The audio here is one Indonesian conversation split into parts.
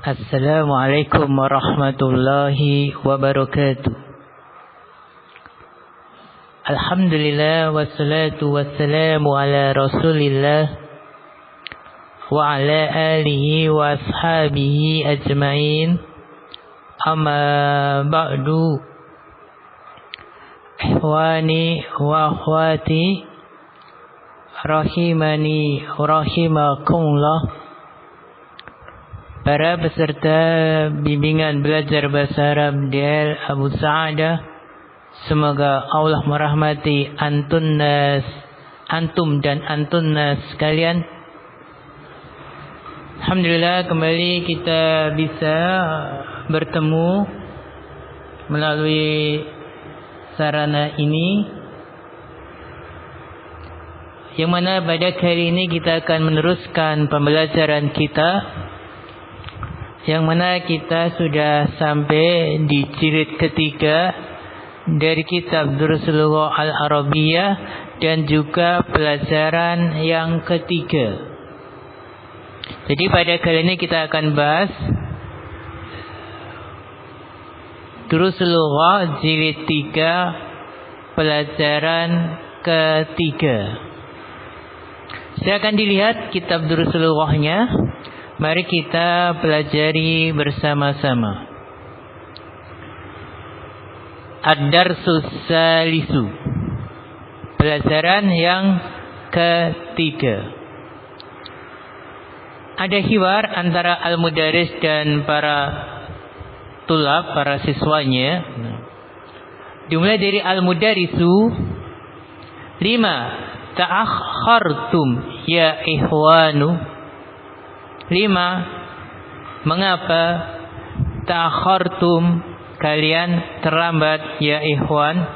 Assalamualaikum warahmatullahi wabarakatuh. Alhamdulillah wassalatu wassalamu ala Rasulillah wa ala alihi wa ashabihi ajmain. Amma ba'du. Ikhwani wa akhwati rahimani rahimakumullah. Para peserta bimbingan belajar bahasa Arab DL Abu Sa'adah, semoga Allah merahmati antum dan antunnas sekalian. Alhamdulillah kembali kita bisa bertemu melalui sarana ini, yang mana pada kali ini kita akan meneruskan pembelajaran kita, yang mana kita sudah sampai di jilid ketiga dari kitab Durusul Lughah Al-Arabiyah dan juga pelajaran yang ketiga. Jadi pada kali ini kita akan bahas Durusul Lughah jilid 3 pelajaran ketiga. Silakan dilihat kitab Durusul Lughahnya. Mari kita pelajari bersama-sama. Ad-Darsus Salisu, pelajaran yang ketiga. Ada hiwar antara al-mudaris dan para tulab, para siswanya. Dimulai dari al-mudarisu. 5. Ta'akhartum ya ikhwanu. 5. Mengapa ta'akhartum, kalian terlambat ya ikhwan?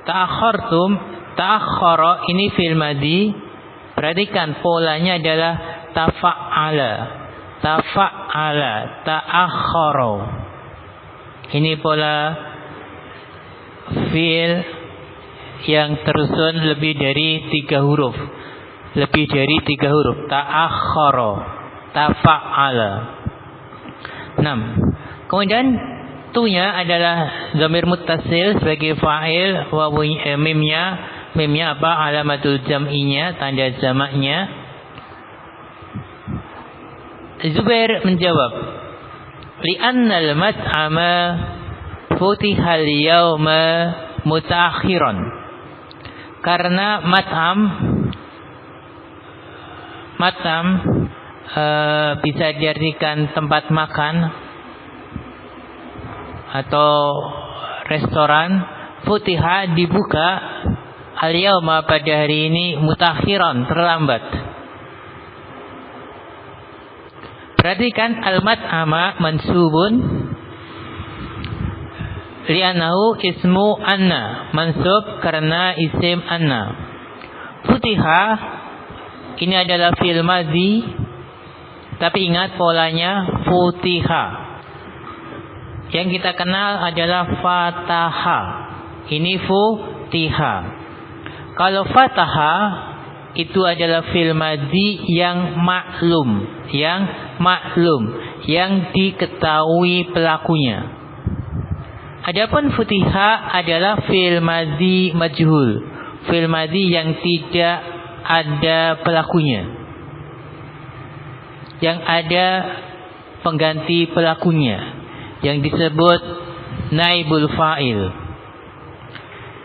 Ta'akhartum, ta'akhara ini fi'il madhi. Perhatikan polanya adalah tafa'ala, ta'akhara. Ini pola fi'il yang tersusun lebih dari 3 huruf. Ta'akhara, tafa'ala. 6. Kemudian tunya adalah dhamir muttasil sebagai fa'il, wa mimnya apa? Alamatul jam'inya, tanda jamaknya. Zubair menjawab, li'annal mat'ama futihal yawma mutaakhiran. Karena mat'am bisa diartikan tempat makan atau restoran. Futiha dibuka, al-yawma pada hari ini, mutakhiran terlambat. Perhatikan al-mat'ama mansubun li'annahu ismu anna, mansub karena isim anna. Futiha ini adalah fi'il madhi, tapi ingat polanya futiha. Yang kita kenal adalah fataha. Ini futiha. Kalau fataha itu adalah fi'il madhi yang maklum, yang diketahui pelakunya. Adapun futiha adalah fi'il madhi majhul, fi'il madhi yang tidak ada pelakunya, yang ada pengganti pelakunya, yang disebut naibul fa'il.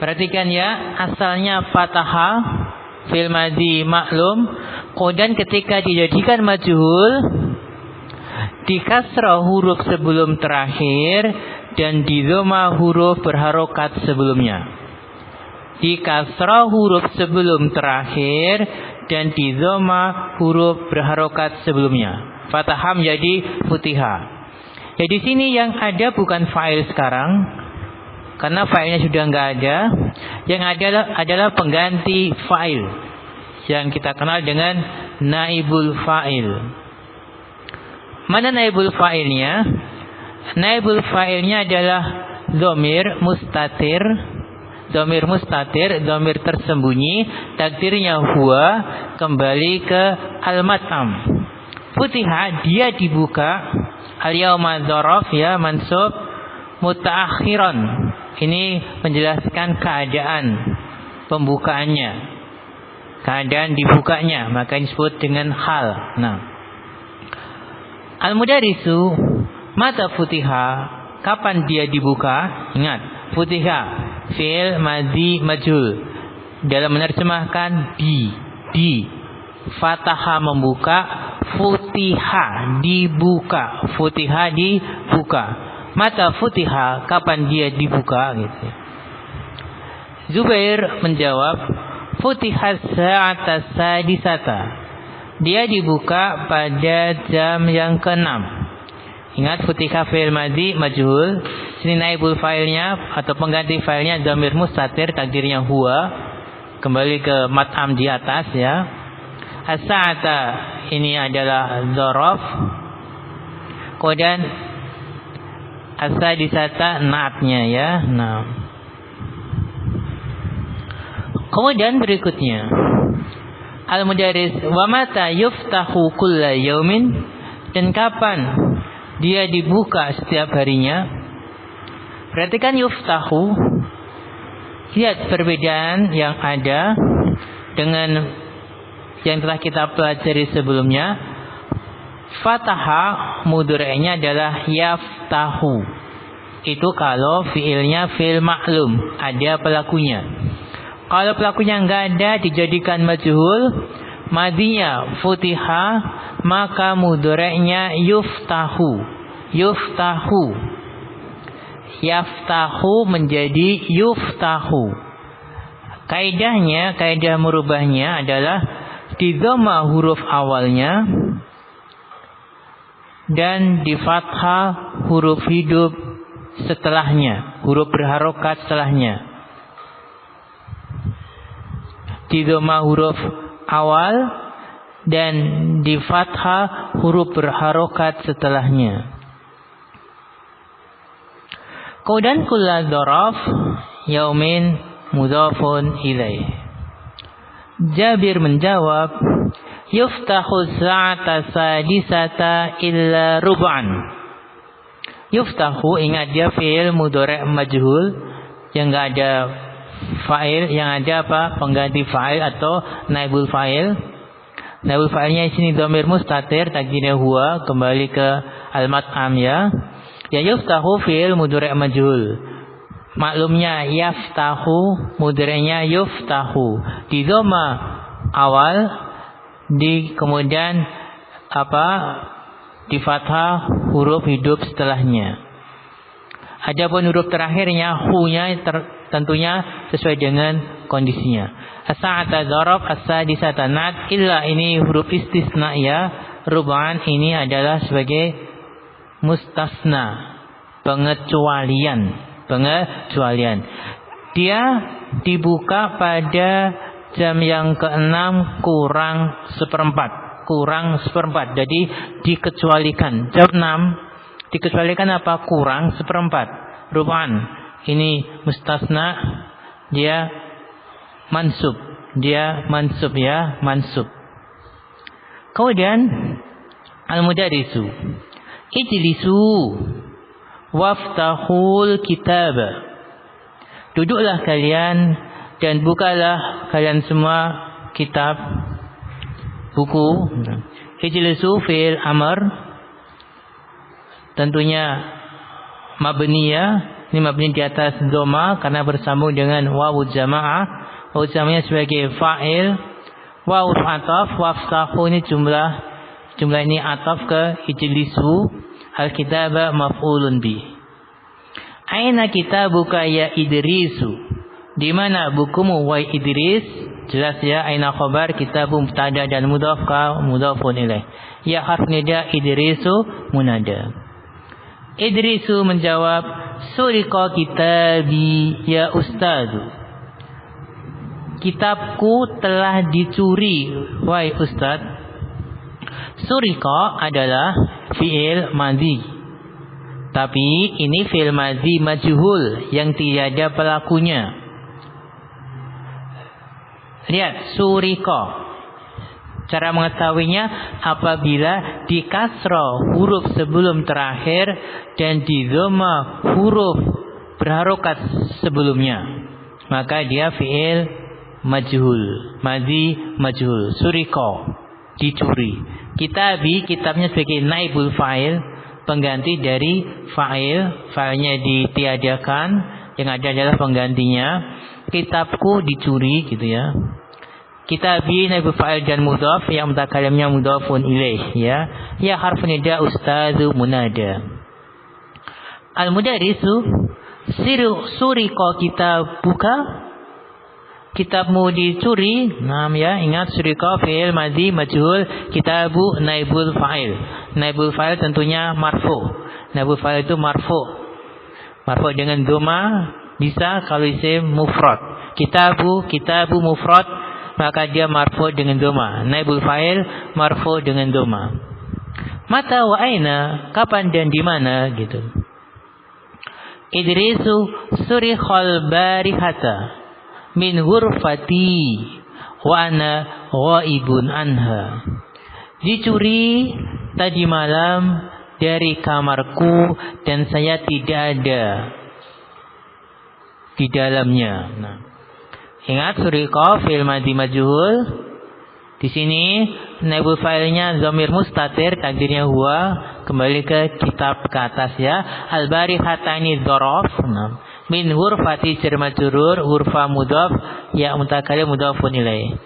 Perhatikan ya, asalnya fataha, fi'il madhi maklum, kemudian ketika dijadikan majhul, dikasrah huruf sebelum terakhir dan didhamma huruf berharokat sebelumnya. Dikasrah huruf sebelum terakhir dan didhamma huruf berharokat sebelumnya. Fathah menjadi futiha. Ya, di sini yang ada bukan fa'il sekarang, karena fa'ilnya sudah enggak ada. Yang ada adalah pengganti fa'il, yang kita kenal dengan naibul fa'il. Mana naibul fa'ilnya? Naibul fa'ilnya adalah dhamir mustatir, dhamir tersembunyi, takdirnya huwa, kembali ke al-mat'am. Futiha dia dibuka, Al-yauma dzaraf ya mansub mutaakhiran. Ini menjelaskan keadaan pembukaannya, keadaan dibukanya, maka disebut dengan hal. Nah, al-mudarrisu mata futiha, kapan dia dibuka? Ingat, futiha fi'il madzi majhul. Dalam menerjemahkan di fataha membuka, futiha dibuka, futiha dibuka. Mata futiha, kapan dia dibuka gitu. Zubair menjawab, futiha sa'ata sadisata, dia dibuka pada jam yang ke-6. Ingat, futiha fi'il madzi majhul. Sini naibul fa'ilnya atau pengganti fa'ilnya dhamir mustatir, takdirnya huwa. Kembali ke mat'am di atas ya. As-sa'ata ini adalah dzaraf. Kemudian as-sadisata naatnya ya. Nah. Kemudian berikutnya al-mudarris wa mata yuftahu kulla yaumin, dan kapan dia dibuka setiap harinya. Perhatikan yuftahu. Lihat perbedaan yang ada dengan yang telah kita pelajari sebelumnya. Fataha mudhari'nya adalah yaftahu. Itu kalau fiilnya fiil ma'lum, ada pelakunya. Kalau pelakunya enggak ada, dijadikan majhul, madinya futiha, maka mudhari'nya yuftahu. Yuftahu. Yaftahu menjadi yuftahu. Kaidahnya, kaidah merubahnya adalah di dhamma huruf awalnya dan di fathah huruf hidup setelahnya, huruf berharokat setelahnya. Di dhamma huruf awal dan di fathah huruf berharokat setelahnya. Kemudian kulla dzaraf yaumin mudhafun ilaih. Jabir menjawab, yuftahu sa'ata sadisata illa rub'an. Yuftahu, ingat dia fi'il mudhari' majhul yang enggak ada fa'il, yang ada apa? Pengganti fa'il atau naibul fa'il. Naibul fa'ilnya di sini dhamir mustatir, takdirnya huwa, kembali ke al-mat'am ya. Ya yuftahu fi'il mudhari' majhul. Maklumnya yaftahu, mudhari'nya yuftahu. Di dhamma awal, di kemudian di fathah huruf hidup setelahnya. Adapun huruf terakhirnya hu-nya tentunya sesuai dengan kondisinya. As-sa'ata dzaraf, as-sadisata nat, illa ini huruf istisna ya. Rub'an ini adalah sebagai mustasna, pengecualian. Dia dibuka pada jam yang ke-6 kurang seperempat. Jadi dikecualikan. Jam 6 dikecualikan apa? Kurang seperempat. Rub'an ini mustasna, dia mansub ya, mansub. Kemudian al-mudarrisu, ijlisu waftahul kitab. Duduklah kalian dan bukalah kalian semua kitab, buku. Ijlisu fi'il amr, tentunya mabniyah. Ini mabni di atas dhamma karena bersambung dengan wawu jamaah. Wawu jamaahnya sebagai fa'il. Wawu ataf, waftahu ini jumlah ini ataf ke ijlisu. Al-kitaba maf'ulun bi. Aina kitabuka ya Idrisu? Di mana bukumu wahai Idris? Jelas ya, aina khabar, kitabu mubtada dan mudhaf ka mudhafun ilaih. Ya harf nida, Idrisu munada. Idrisu menjawab, suriqa kitabi ya ustazu. Kitabku telah dicuri wahai ustaz. Suriqa adalah fi'il madhi, tapi ini fi'il madhi majhul yang tiada pelakunya. Lihat, suriqa Cara mengetahuinya apabila di kasroh huruf sebelum terakhir dan di dhamma huruf berharokat sebelumnya, maka dia fi'il majhul, madhi majhul. Suriko, dicuri. Kitabi, kitabnya sebagai naibul fa'il, pengganti dari fa'il, fa'ilnya ditiadakan, yang ada adalah penggantinya. Kitabku dicuri, gitu ya. Kitabi naibul fa'il dan mudhaf, yang mutakalimnya mudhafun ilaih, ya. Ya harfu nida ustadzu munada. Al-mudarrisu suriko kitabuka, kitabmu dicuri. Nah, ya, ingat suriko fi'il madhi majhul, kitabu naibul fa'il. Naibul fa'il tentunya marfu. Naibul fa'il itu marfu. Marfu dengan dhamma bisa kalau isim mufrad. Kitabu mufrad, maka dia marfu dengan dhamma. Naibul fa'il marfu dengan dhamma. Mata wa aina, kapan dan di mana, gitu. Idrisu surikhal barihata min ghurfati wa ana ghaibun anha. Dicuri tadi malam dari kamarku dan saya tidak ada di dalamnya. Nah, ingat suriqa fi'il madhi majhul. Di sini naibul fa'ilnya dhamir mustatir, takdirnya huwa, kembali ke kitab ke atas ya. Al-barihata ini dzaraf. Nah, min hurfati jar majrur, hurfa mudhaf, ya mutakalim mudhafun ilaih.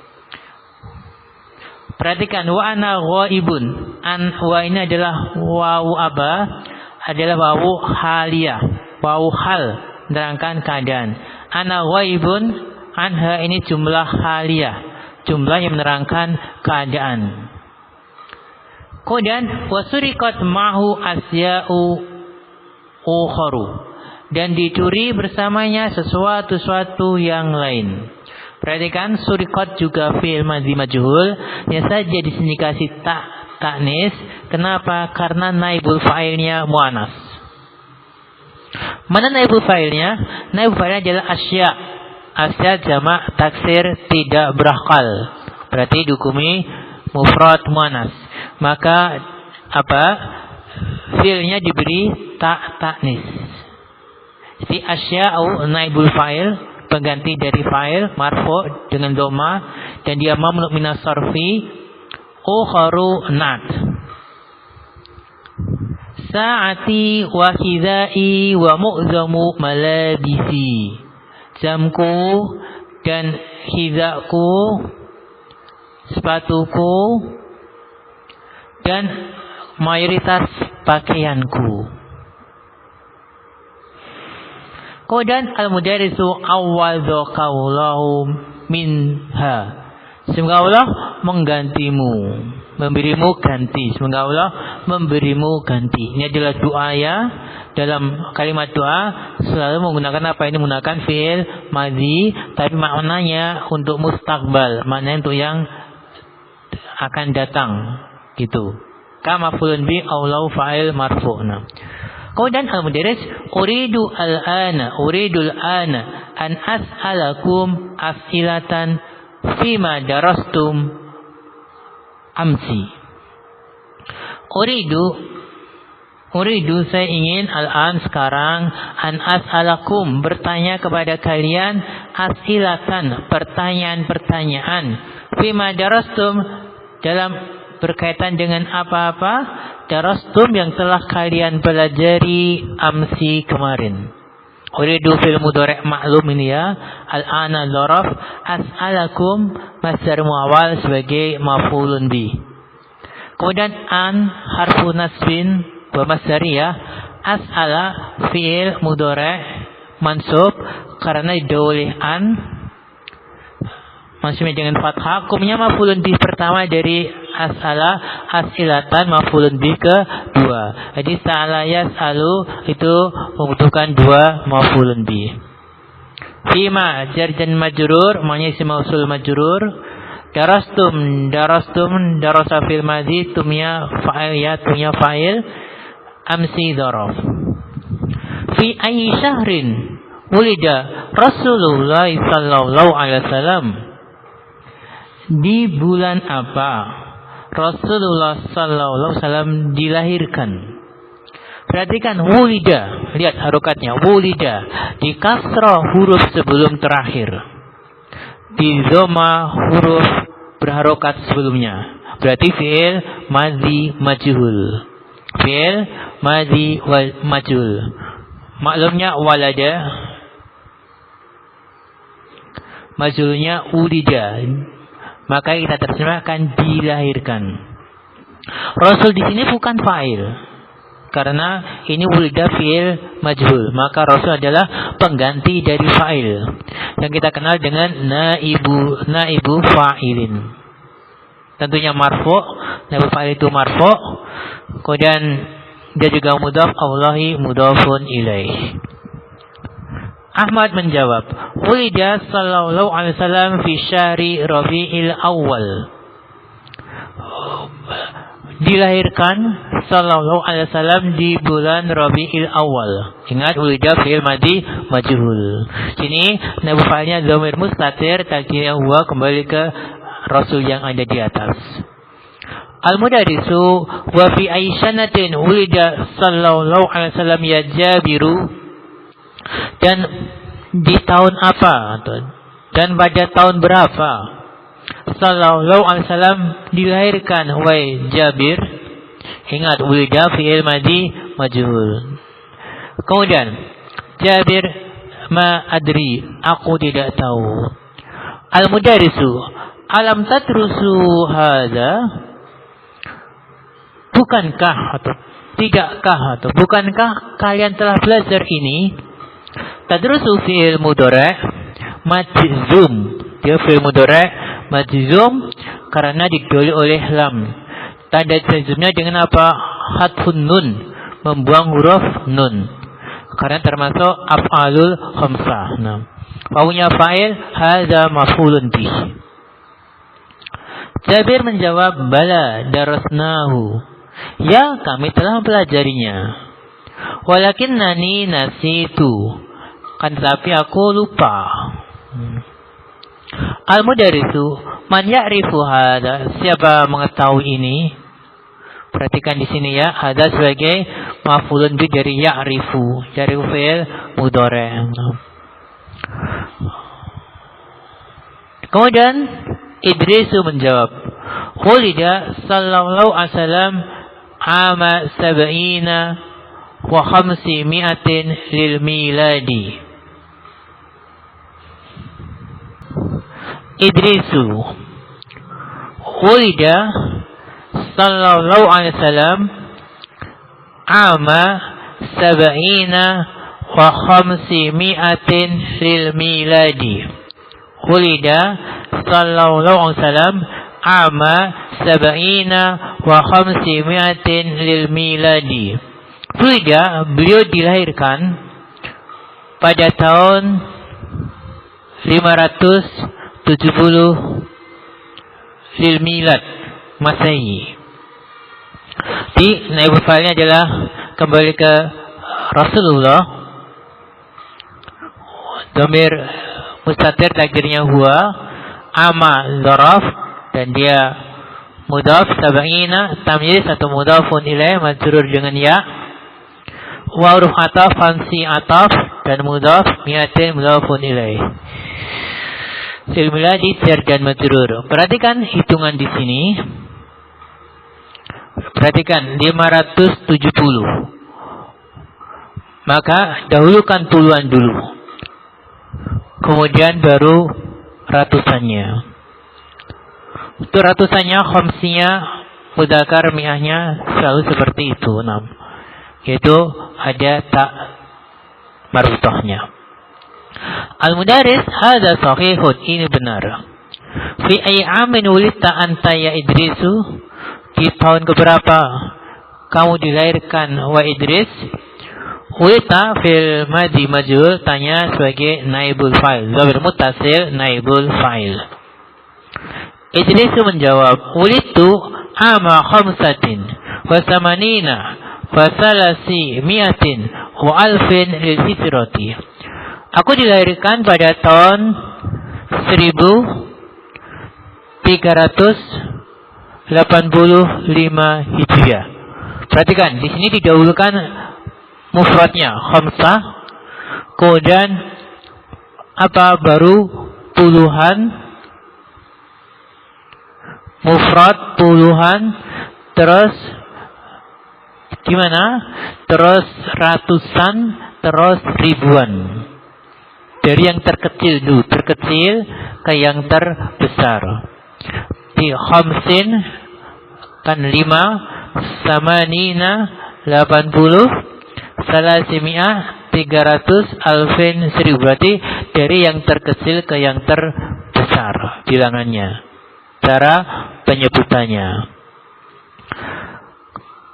Perhatikan wa ana ghaibun. Wa ini adalah wawu aba, adalah wawu haliyah, wawu hal, menerangkan keadaan. Ana ghaibun, anha ini jumlah haliyah, jumlah yang menerangkan keadaan. Kemudian wasuriqat ma'hu asya'u ukharu, dan dicuri bersamanya sesuatu yang lain. Perhatikan suriqat juga fi'il madhi majhul, ya saja di sini kasih ta'nis. Kenapa? Karena naibul fa'ilnya muannas. Mana naibul fa'ilnya? Naibul fa'ilnya adalah asya. Asya jamak taksir tidak berakal, berarti dihukumi mufrad muannas. Maka apa? Fi'ilnya diberi ta'nis. Jadi asya'u naibul fa'il, pengganti dari fa'il marfu dengan dhamma, dan dia mamnu minas sarfi. Ukharu nat. Sa'ati wa hidai wa mu'zamu malabisi. Jamku dan hidaku, sepatuku dan mayoritas pakaianku. Kemudian al-mudarrisu awwadha qawlahu minha. Semoga Allah menggantimu, memberimu ganti. Semoga Allah memberimu ganti. Ini adalah doa ya. Dalam kalimat doa selalu menggunakan apa? Ini menggunakan fi'il madhi, tapi maknanya untuk mustaqbal, maknanya untuk yang akan datang, gitu. Kama maf'ulun bi aw law fa'il marfu'. Kemudian al-mudarris uridu al-ana an as'alakum as'ilatan fima darastum amsi. Uridu saya ingin al-an sekarang an as'alakum bertanya kepada kalian as'ilatan pertanyaan-pertanyaan fima darastum dalam berkaitan dengan apa-apa darastum yang telah kalian pelajari amsi kemarin. Uridu fil mudhari' ma'lum ini ya. Al-ana dzaraf, as'alakum masdar muawwal sebagai maf'ulun bi. Kemudian an harfu nasbin wa masdariyah. As'ala fi'il mudhari' mansub karena didahului an, maksudnya dengan fathah. Hukumnya maf'ulun bi pertama dari as'ala, as'ilatan maf'ulun bi kedua. Jadi sa'ala yas'alu itu membutuhkan dua maf'ulun bi. Fima jar dan majrur, maknanya isim mausul majrur. Darastum darasa fil madhi, tumnya fa'il ya, tumnya fa'il, amsi dzaraf. Fi ayyi syahrin wulida Rasulullah sallallahu alaihi wasallam. Di bulan apa Rasulullah sallallahu alaihi wasallam dilahirkan? Perhatikan wulida, lihat harokatnya, wulida di kasrah huruf sebelum terakhir, di dhamma huruf berharokat sebelumnya. Berarti fi'il madhi majhul. Fi'il madhi majhul. Maklumnya walada, majhulnya wulida. Maka kita terjemahkan dilahirkan. Rasul di sini bukan fa'il, karena ini wulida fi'il majhul. Maka Rasul adalah pengganti dari fa'il yang kita kenal dengan naibu fa'ilin. Tentunya marfu, naibu fa'il itu marfu. Kemudian dia juga mudhaf, Allahi mudhafun ilaih. Ahmad menjawab, wulida sallallahu alaihi wasallam fi syahri Rabi'il Awal. Dilahirkan sallallahu alaihi wasallam di bulan Rabi'il Awal. Ingat wulida fi'il madhi majhul. Sini naibu fa'ilnya dhamir mustatir, takdirnya huwa, kembali ke Rasul yang ada di atas. Al-Mudarrisu wa fi ayyanatin wulida sallallahu alaihi wasallam ya Jabiru. Dan di tahun apa dan pada tahun berapa sallallahu alaihi wasallam dilahirkan wahai Jabir? Ingat wulida fi'il madhi majhul. Kemudian Jabir ma adri, aku tidak tahu. Al-Mudarrisu alam tadrusu hadza, bukankah atau tidakkah atau bukankah kalian telah belajar ini? Tadrusu fi'il mudhari' majzum. Dia fi'il mudhari' majzum karena didahului oleh lam. Tanda jazmnya dengan apa? Hadfun nun, membuang huruf nun. Karena termasuk af'alul khamsah. Nah, wawunya fa'il, hadza maf'ulun bih. Jabir menjawab, bala darasnahu. Ya, kami telah pelajarinya. Walakinnani nasitu, kan tapi aku lupa. Al-Mudarrisu man ya'rifu hadza, siapa mengetahui ini? Perhatikan di sini ya, hadza sebagai maf'ulun bih dari ya'rifu, dari fi'il mudhari'. Kemudian Idrisu menjawab, wulida sallallahu alaihi wasallam ama sab'ina wa khamsi mi'atin lil miladi. Idrisu wulida sallallahu alaihi wasallam ama sab'ina wa khamsi mi'atin lil miladi. Wulida sallallahu alaihi wasallam ama sab'ina wa khamsi mi'atin lil miladi. Wulida, beliau dilahirkan pada tahun 570 lil milad Masehi. Di naibu fa'ilnya adalah kembali ke Rasulullah. Dhamir mustatir takdirnya huwa, ama dzaraf dan dia mudhaf, sab'ina tamyiz atau mudhafun ilaih majrur dengan ya. Wa huruf ataf, fansi ataf dan mudhaf, mi'atin mudhafun ilaih. Lil miladi jar dan majrur. Perhatikan hitungan di sini. Perhatikan 570. Maka dahulukan puluhan dulu, kemudian baru ratusannya. Untuk ratusannya, khamsinya, mudzakkar, mi'ahnya selalu seperti itu, yaitu ada tak marfu'ahnya. Al-Mudarris, hadza sahihun, ini benar. Fi ayyi amin wulidta anta ya Idrisu, di tahun keberapa kamu dilahirkan wa Idris? Wulidta fil madhi majhul, tanya sebagai naibul fa'il, dhamir muttasil naibul fa'il. Idris menjawab, wulidtu ama khamsatin wa samanina wa salasi mi'atin wa alfin lil hijrati. Aku dilahirkan pada tahun 1073 385 Hijriah. Perhatikan, di sini didahulukan mufradnya khamsah, kemudian baru puluhan, mufrad puluhan, terus gimana? Terus ratusan, terus ribuan. Dari yang terkecil dulu, terkecil ke yang terbesar. Di khamsin kan 5, samanina 80, salasimiah 300, alfin 1000. Berarti dari yang terkecil ke yang terbesar bilangannya, cara penyebutannya.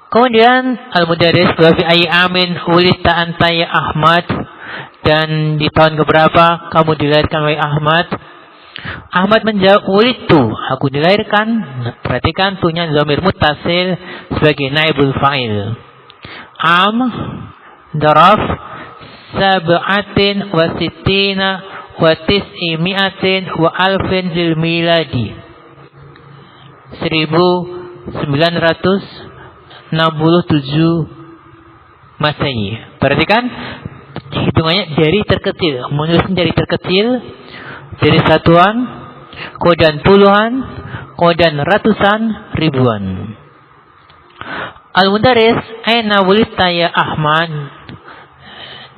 Kemudian al-mudarris wa fi ayyi amin ulita anta ya Ahmad, dan di tahun keberapa kamu dilahirkan wahai Ahmad? Ahmad menjawab, ulitu, aku dilahirkan. Perhatikan punya dhamir muttasil sebagai naibul fa'il. Am daraf sab'atin wa sittina wa tis'imi'atin wa alfin lil miladi, 1967 Masehi. Perhatikan hitungannya dari terkecil, menulisnya dari terkecil, dari satuan, kemudian puluhan, kemudian ratusan, ribuan. Al-mudarris, aina wulidta ya Ahmad?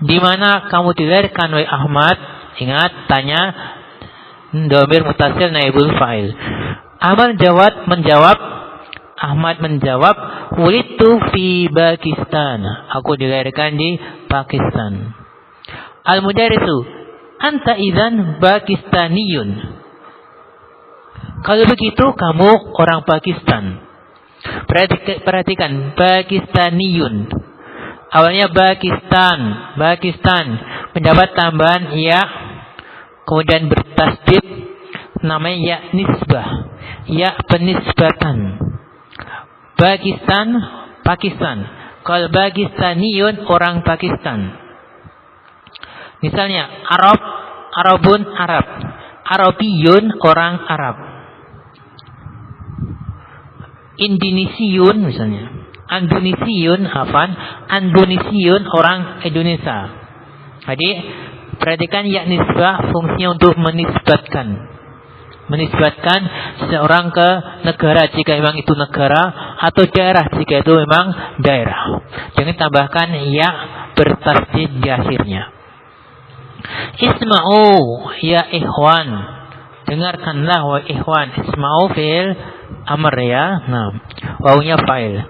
Di mana kamu dilahirkan wahai Ahmad? Ingat, tanya dhamir muttasil naibul fa'il. Ahmad menjawab, wulidtu fi Pakistan. Aku dilahirkan di Pakistan. Al-mudarrisu, anta idzan Pakistaniyun. Kalau begitu kamu orang Pakistan. Perhatikan Pakistaniyun. Awalnya Pakistan mendapat tambahan ya, kemudian bertasdid, namanya ya nisbah, ya penisbatan. Pakistan. Kalau Pakistaniyun, orang Pakistan. Misalnya Arabun, Arab. Arabiyun, orang Arab. Indonesiyun misalnya. Indonesiyun, orang Indonesia. Jadi perhatikan ya nisbah fungsinya untuk menisbatkan seseorang ke negara jika memang itu negara, atau daerah jika itu memang daerah. Jangan tambahkan ya bertasdid di akhirnya. Isma'u ya ikhwan, dengarkanlah wa ikhwan. Isma'u fi'il amr ya. Nah, wawunya fa'il.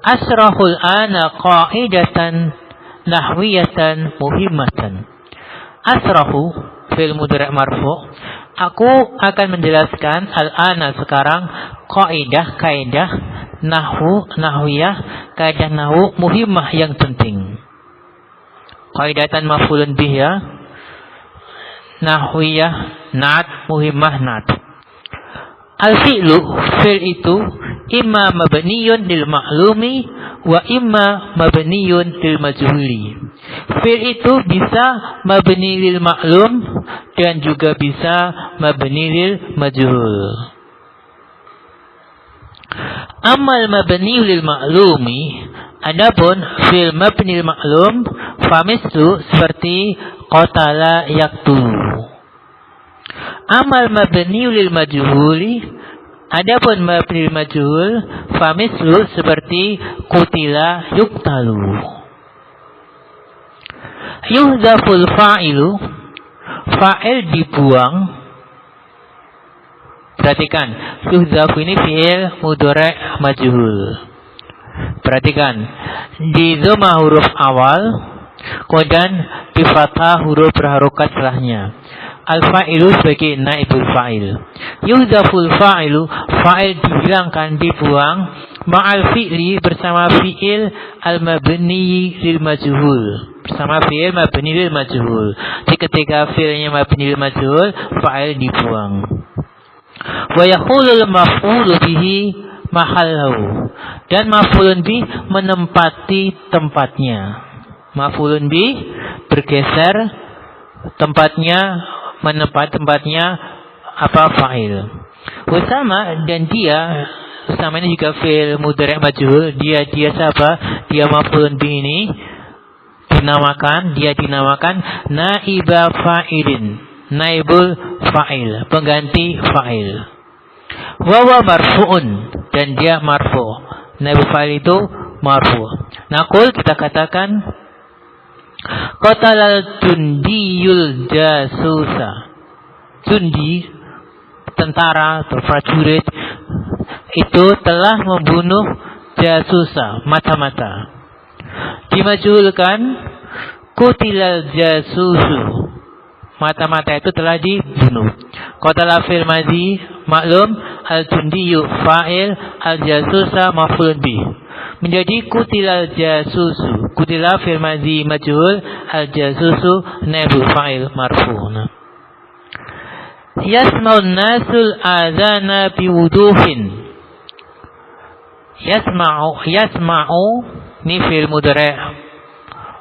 Asrahul ana qa'idatan nahwiyatan muhimmatan. Asrahu fi'il mudhari' marfu'. Aku akan menjelaskan al-ana sekarang kaidah nahwiyah, kaidah nahwu muhimmah yang penting. Qaidatan maf'ulun bih ya. Nahwiyah nat, muhimmah nat. Al-fi'lu, fi'l itu imma mabniyun lil ma'lumi wa imma mabniyun lil majhuli. Fi'l itu bisa mabni lil ma'lum dan juga bisa mabni lil majhul. Amal mabni lil ma'lumi, adapun fi'l mabni lil ma'lum, famislu seperti qatala yaqtulu. Amal mabni lil majhuli, adapun mabni lil majhul, famislu seperti qutila yuqtalu. Yuhdaful fa'ilu, fa'il dibuang. Perhatikan, yuhdafu ini fi'il mudhari' majhul. Perhatikan, di dhamma huruf awal, kemudian di fathah huruf berharokat setelahnya. Al-fa'ilu sebagai naibul fa'il. Yuhdaful fa'ilu, fa'il dihilangkan, dibuang, ma'al fi'li bersama fi'il al-mabni lil majhul. Bersama fi'il mabni lil majhul. Jadi ketika fi'ilnya mabni lil majhul, fa'il dibuang. Wa yahulul maf'ulu bihi mahallahu, dan maf'ulun bih menempati tempatnya. Maf'ulun bih bergeser tempatnya, menempati tempatnya fa'il. Usama dan dia, Usama ini juga fi'il mudhari' majhul. Dia siapa? Dia maf'ulun bih ini dinamakan naiba fa'ilin, naibul fa'il, pengganti fa'il. Wa marfu'un, dan dia marfu'. Naibul fa'il itu marfu'. Naqul, kita katakan qatalal jundiyul jasusa. Jundi, tentara atau prajurit, itu telah membunuh jasusa, mata-mata. Dimajhulkan kutilal jasusu, mata-mata itu telah dibunuh. Qatala fil madhi maklum, al jundiyu fa'il, al jasusa maf'ul bih. Menjadi kutilal jasusu. Kutila fil madhi majhul, al jasusu naibul fa'il marfu'. Yasma'un nasul azana biwuduhin. Yasma'u ini fi'il mudhari'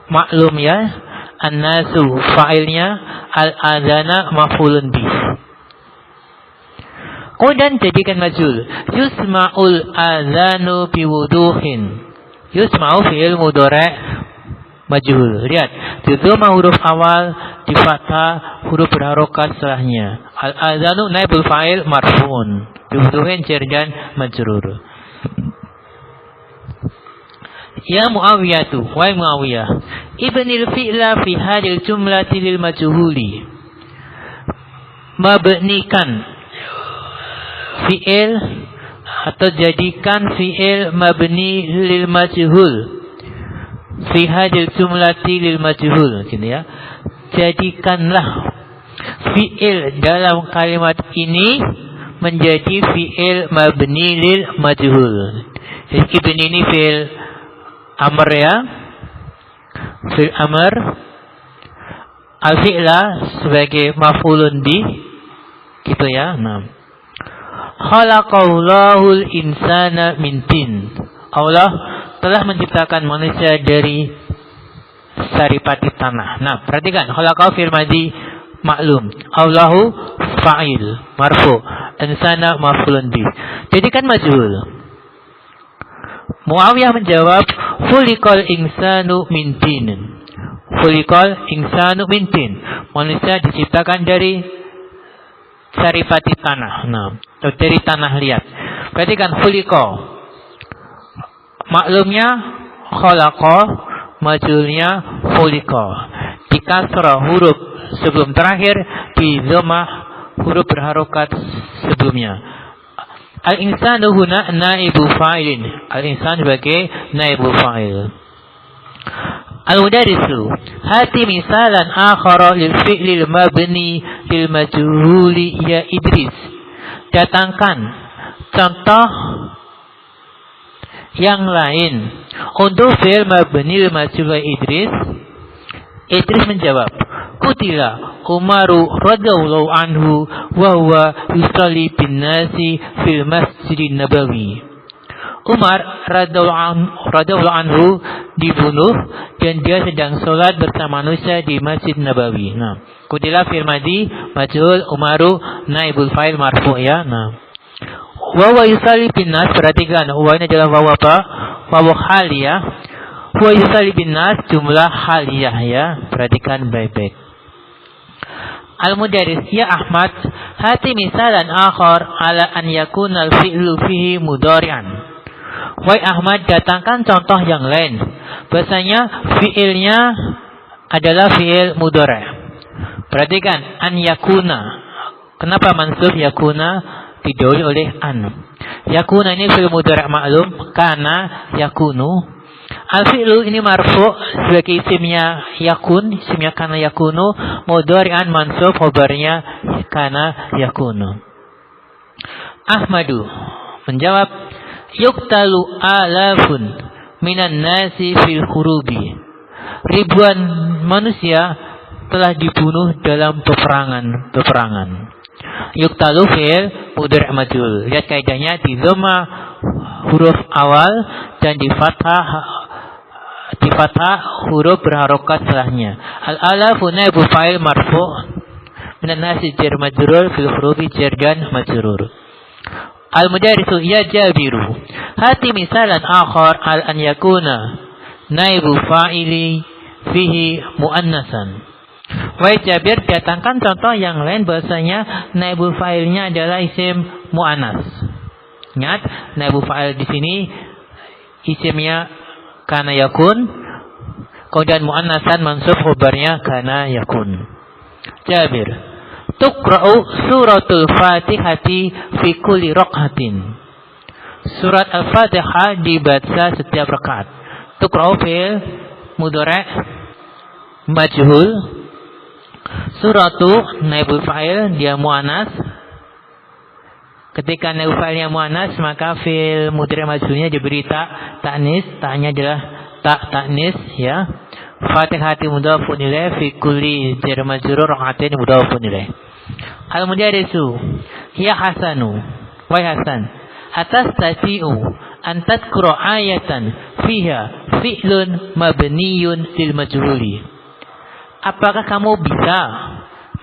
maklum ya. An-nasu fa'ilnya, al-adhana maf'ulun bih. Kemudian jadikan majhul. Yusma'ul adhanu biwuduhin. Yusma'u fi'il mudhari' majhul. Lihat, didhamma huruf awal, di fathah huruf berharokat setelahnya. Al-adhanu naibul fa'il marfu'un, biwuduhin jar dan majrur. Ya Muawiyatu, wahai Muawiyah, ibnil fi'la fi hadil jumlati lil majhuli. Mabnikan fi'il atau jadikan fi'il mabni lil majhul fi hadil jumlati lil majhul, gitu ya. Jadikanlah fi'il dalam kalimat ini menjadi fi'il mabni lil majhul. Jadi ibn ini fi'il amr ya, fi'il amr, al-fi'la sebagai maf'ulun bih, gitu ya. Nah, khalaqallahul insana min tin. Allah telah menciptakan manusia dari saripati tanah. Nah, perhatikan, khalaqahu fil madhi maklum, Allahu fa'il marfu', insana maf'ulun bih. Jadi kan majhul. Muawiyah menjawab, khuliqal insanu min tin. Khuliqal insanu min tin. Manusia diciptakan dari saripati tanah. Nah, dari tanah liat. Perhatikan, khuliqa maklumnya khalaqa, majhulnya khuliqa. Di kasrah huruf sebelum terakhir, di dhammah huruf berharokat sebelumnya. Al-insanu huna naibu fa'ilin. Al-insan sebagai naibu fa'il. Al-mudarrisu, hati misalan akhara lil fi'lil mabni lil majhuli ya Idris. Datangkan contoh yang lain untuk fi'il mabni lil majhuli Idris. Idris menjawab, kutila Umaru radhiyallahu anhu wa huwa yusalli bin nasi fil masjidin nabawi. Umar radhiyallahu anhu dibunuh dan dia sedang sholat bersama manusia di Masjid Nabawi. Nah, kutila fil madhi majhul, Umaru naibul fa'il marfu' ya. Nah, wa huwa yusalli bin nas, perhatikan wa ini adalah waw apa? Waw haliyah. Wa yusalli bin nas jumlah haliyah ya. Perhatikan baik-baik. Al-mudarris, ya Ahmad, hati misalan akhar ala an yakuna al-fi'lu fihi mudhari'an. Wahai Ahmad, datangkan contoh yang lain. Bahasanya fi'ilnya adalah fi'il mudhari'. Perhatikan, an yakuna. Kenapa mansub yakuna didahului oleh an? Yakuna ini fi'il mudhari' maklum, kana yakunu. Al-fi'lu ini marfu' sebagai isimnya yakun, isimnya kana yakunu, mudhari'an mansub, khobarnya kana yakunu. Ahmadu menjawab, yuktalu alafun minan nasi fil hurubi. Ribuan manusia telah dibunuh dalam peperangan. Yuktalu fi'il mudhari' majhul. Lihat kaidahnya, di dhamma huruf awal dan di fathah huruf berharokat setelahnya. Al-alafu naibu fa'il marfu' minan nasi jar majrur fil hurufi jar dan majrur. Al-mudarrisu ya Jabiru, hati misalan akhar al an yakuna naibu fa'ili fihi muannasan. Wahai Jabir, datangkan contoh yang lain bahasanya naibul fa'ilnya adalah isim muannas. Ingat, naibul fa'il di sini isimnya kana yakun, kemudian muannasan mansub khabarnya kana yakun. Jabir, tuqra'u suratul Fatihati fi kulli raq'atin. Surat Al-Fatihah dibaca setiap rakaat. Tuqra'u fi'il mudhari' majhul. Suratu naibul fa'il dia muannas. Ketika naibul fa'ilnya muannas, maka fi'il mudhari' majhulnya diberi ta'nis. Ta'nya adalah ta'nis ya. Fatihati mudhafun ilaih fi kulli jar majrur raq'atin mudhafun ilaih. Al-mudarrisu ya Hasanu, wa Hasan, atastati'u an tadhkura ayatan fiha fi'lun mabniyun lil majhuli. Apakah kamu bisa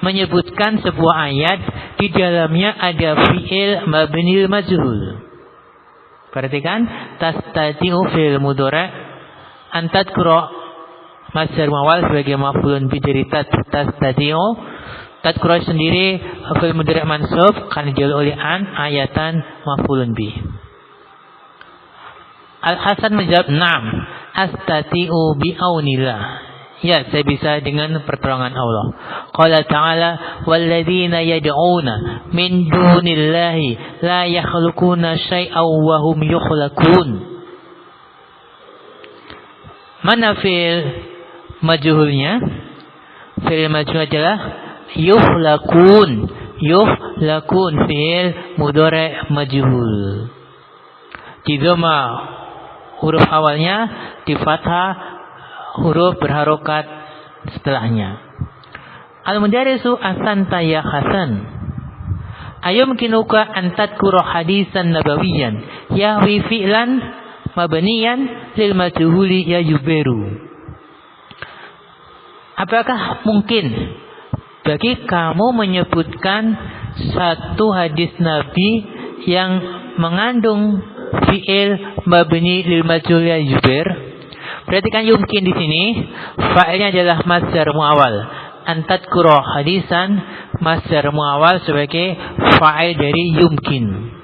menyebutkan sebuah ayat di dalamnya ada fi'il mabni lil majhul? Perhatikan, tastati'u fi'il mudhari' an tadhkura masdar muawwal sebagai maf'ulun bi dari tastati'u. Tadhkura sendiri fi'il mudhari' mansub karena diawali oleh an, ayatan maf'ulun bi. Al-Hasan menjawab, "Na'am, astati'u bi aunillah." Ya, saya bisa dengan pertolongan Allah. Qala ta'ala, "Walladzina yad'una min dunillahi la yakhluquna syai'aw wa hum yukhlaqun." Mana fi'il majhulnya? Fi'il majhul adalah yukhlaqun. Yukhlaqun fi'il mudhari' majhul. Di dhamma huruf awalnya, di fathah huruf berharokat setelahnya. Al-mudarrisu asanta ya Hasan, ayumkinuka an tadhkura hadisan nabawiyan yahwi fi'lan mabniyan lil majhuli ya Juberu. Apakah mungkin bagi kamu menyebutkan satu hadis Nabi yang mengandung fi'il mabni lil majhul ya Jubair? Perhatikan yumkin di sini, fa'ilnya adalah masdar muawwal. Antadkura hadisan, masdar muawwal sebagai fa'il dari yumkin.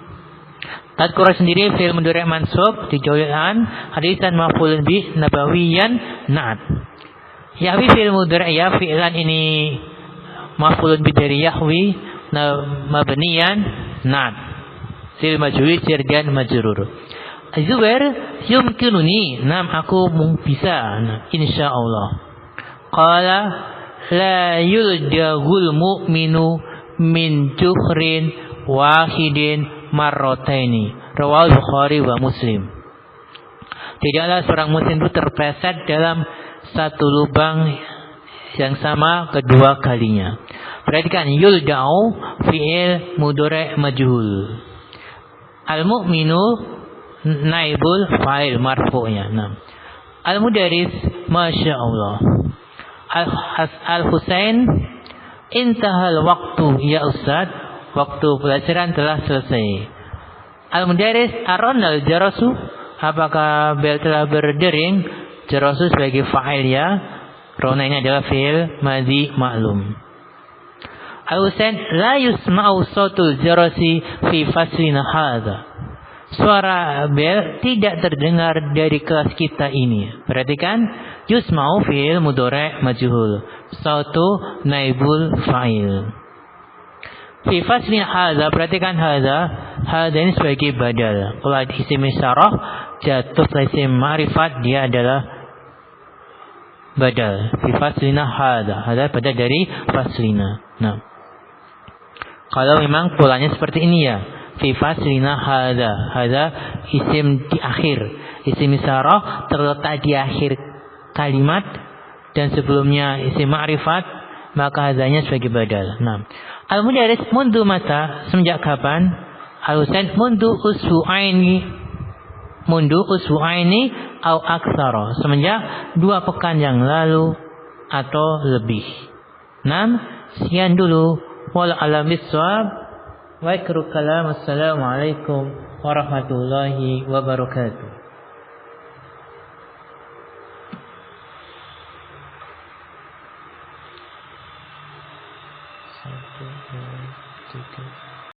Tadkura sendiri fi'il mudhari' mansub dijauhkan, hadisan maf'ulun bi nabawiyan na'at. Yahwi fi'il mudhari' ya, fi'lan ini maf'ulun bi dari yahwi mabniyan na'at. Fi'il majhul jarjan majrur. Zubair yumkinuni, nam aku bisa, insyaallah. Qala la yuljagul mu'minu min juhrin wahidin marrataini. Rawahu Bukhari wa Muslim. Tidaklah seorang muslim itu terpleset dalam satu lubang yang sama kedua kalinya. Perhatikan, yuldau fi'il mudhari' majhul. Al-mu'minu naibul fa'il marfu'nya. Nah, al-mudarris masya Allah. Al-Husain, intahal waktu ya Ustaz, waktu pelajaran telah selesai. Al-mudarris, aronal jarasu, apakah bel telah berdering? Jarasu sebagai fa'il ya, rona ini adalah fi'il madhi ma'lum. Al-Husain, la yusma'u sautul jarasi fi faslina hadha. Suara bel tidak terdengar dari kelas kita ini. Perhatikan, yusma'u fi'il mudhari' majhul, sautu naibul fa'il. Fi faslin hadza, perhatikan hadza ini sebagai badal. Kalau isim isyarah jatuh ke isim ma'rifat, dia adalah badal. Fi faslina hadza badal dari faslina. Nah, kalau memang polanya seperti ini ya, fi faslina hadza isim di akhir, isim isyarah terletak di akhir kalimat dan sebelumnya isim ma'rifat, maka hadzanya sebagai badal. Nah, al-mudarris mundu mata, semenjak kapan? Al-Husain mundu usbu'aini au aktsara, semenjak 2 pekan yang lalu atau lebih. Nah, sekian dulu. Wal alam bissawab. Wa akhiru kalam. Assalamualaikum warahmatullahi wabarakatuh. Satu, dua, tiga.